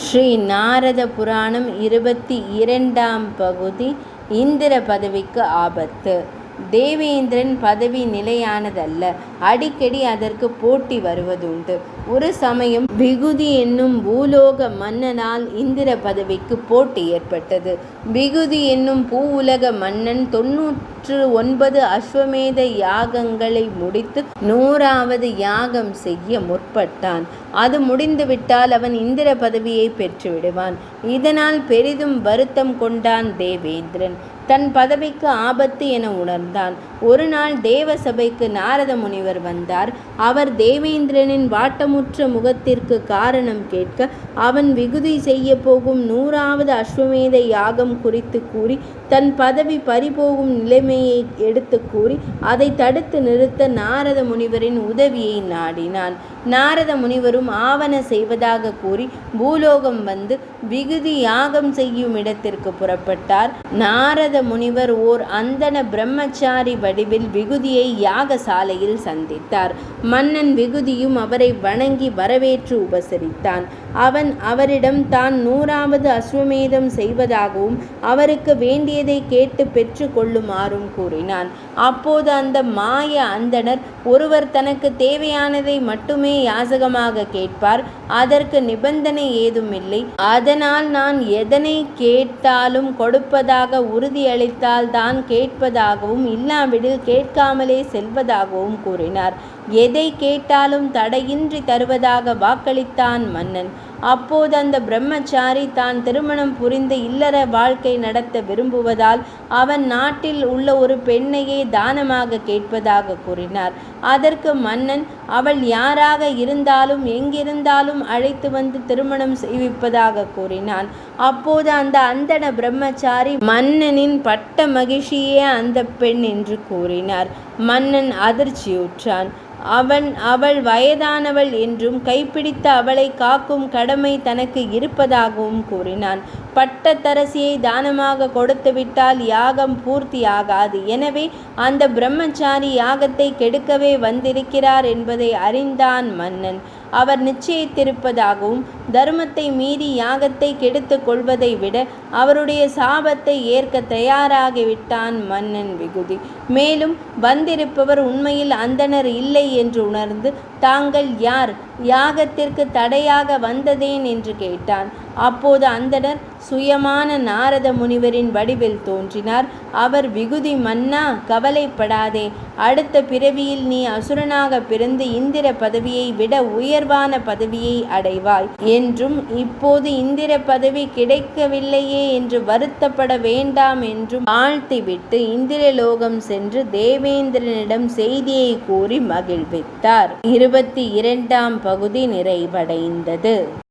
ஸ்ரீ நாரத புராணம் 22ஆம் பகுதி. இந்திர பதவிக்கு ஆபத்து. தேவேந்திரன் பதவி நிலையானதல்ல, அடிக்கடி அதற்கு போட்டி வருவதுண்டு. ஒரு சமயம் விகுதி என்னும் பூலோக மன்னனால் இந்திர பதவிக்கு போட்டி ஏற்பட்டது. விகுதி என்னும் பூவுலக மன்னன் 99 அஸ்வமேத யாகங்களை முடித்து 100வது யாகம் செய்ய முற்பட்டான். அது முடிந்துவிட்டால் அவன் இந்திர பதவியை பெற்றுவிடுவான். இதனால் பெரிதும் வருத்தம் கொண்டான் தேவேந்திரன். தன் பதவிக்கு ஆபத்து என உணர்ந்தான். ஒரு நாள் தேவசபைக்கு நாரத முனிவர் வந்தார். அவர் தேவேந்திரனின் வாட்டமுற்ற முகத்திற்கு காரணம் கேட்க, அவன் விகுதி செய்ய போகும் 100வது அஸ்வமேத யாகம் குறித்து கூறி, தன் பதவி பறிபோகும் நிலைமையை எடுத்து கூறி, அதை தடுத்து நிறுத்த நாரத முனிவரின் உதவியை நாடினான். நாரத முனிவரும் ஆவன செய்வதாக கூறி பூலோகம் வந்து விகுதி யாகம் செய்யும் இடத்திற்கு புறப்பட்டார். நாரத முனிவர் ஓர் அந்தண பிரம்மச்சாரி வடிவில் விகுதியை யாகசாலையில் சந்தித்தார். மன்னன் விகுதியும் அவரை வணங்கி வரவேற்று உபசரித்தான். அவன் அவரிடம் தான் 100வது அஸ்வமேதம் செய்வதாகவும் அவருக்கு வேண்டியதை கேட்டு பெற்று கொள்ளுமாறும் கூறினான். அப்போது அந்த மாய அந்தணர், ஒருவர் தனக்கு தேவையானதை மட்டுமே யாசகமாக கேட்பார், அதற்கு நிபந்தனை ஏதுமில்லை, அதனால் நான் எதனை கேட்டாலும் கொடுப்பதாக உறுதியளித்தால் தான் கேட்பதாகவும் இல்லாவிடில் கேட்காமலே செல்வதாகவும் கூறினார். எதை கேட்டாலும் தடையின்றி தருவதாக வாக்களித்தான் மன்னன். அப்போது அந்த பிரம்மச்சாரி தான் திருமணம் புரிந்து இல்லற வாழ்க்கை நடத்த விரும்புவதால் அவன் நாட்டில் உள்ள ஒரு பெண்ணையே தானமாக கேட்பதாக கூறினார். அதற்கு மன்னன், அவள் யாராக இருந்தாலும் எங்கிருந்தாலும் அழைத்து வந்து திருமணம் செய்விப்பதாக கூறினான். அப்போது அந்த அந்தண பிரம்மச்சாரி மன்னனின் பட்ட மகிழ்ச்சியே அந்த பெண் என்று கூறினார். மன்னன் அதிர்ச்சியுற்றான். அவள் வயதானவள் என்றும் கைப்பிடித்த அவளை காக்கும் கடமை தனக்கு இருப்பதாகவும் கூறினான். பட்டத்தரசியை தானமாக கொடுத்துவிட்டால் யாகம் பூர்த்தியாகாது. எனவே அந்த பிரம்மச்சாரி யாகத்தை கெடுக்கவே வந்திருக்கிறார் என்பதை அறிந்தான் மன்னன். அவர் நிச்சயித்திருப்பதாகவும் தர்மத்தை மீறி யாகத்தை கெடுத்து கொள்வதை விட அவருடைய சாபத்தை ஏற்க தயாராகிவிட்டான் மன்னன் விகுதி. மேலும் வந்திருப்பவர் உண்மையில் அந்தணர் இல்லை என்று உணர்ந்து, தாங்கள் யார், யாகத்திற்கு தடையாக வந்ததேன் என்று கேட்டான். அப்போது அந்தணர் சுயமான நாரத முனிவரின் வடிவில் தோன்றினார். அவர், விகுதி மன்னா, கவலைப்படாதே, அடுத்த பிறவியில் நீ அசுரனாக பிறந்து இந்திர பதவியை விட உயர்வான பதவியை அடைவாய் என்றும், இப்போது இந்திர பதவி கிடைக்கவில்லையே என்று வருத்தப்பட வேண்டாம் என்றும் ஆழ்த்திவிட்டு இந்திரலோகம் சென்று தேவேந்திரனிடம் செய்தியை கூறி மகிழ்வித்தார். 22ஆம் பகுதி நிறைவடைந்தது.